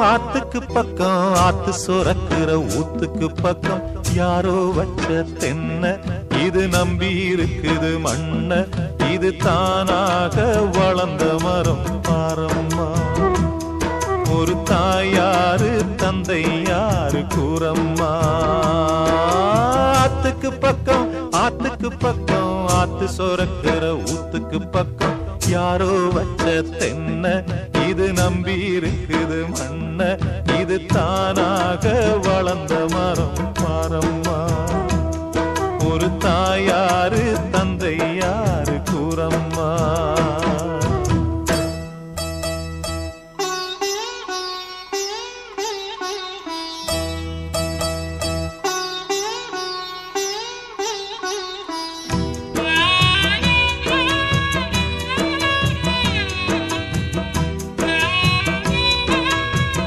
ஆத்துக்கு பக்கம் ஆத்து சுரக்கிற ஊத்துக்கு பக்கம் யாரோ வச்ச தென்ன இது நம்பி இருக்குது மண்ண இது தானாக வளர்ந்த மரம் பாரம்மா. ஒரு தாயாரு தந்தை யாரு கூறம்மா. ஆத்துக்கு பக்கம் ஆத்து சுரக்கிற ஊத்துக்கு பக்கம் யாரோ வச்ச தென்ன இது நம்பி இருக்குது மண்ண இது தானாக வளர்ந்த மரம் பாரம்மா.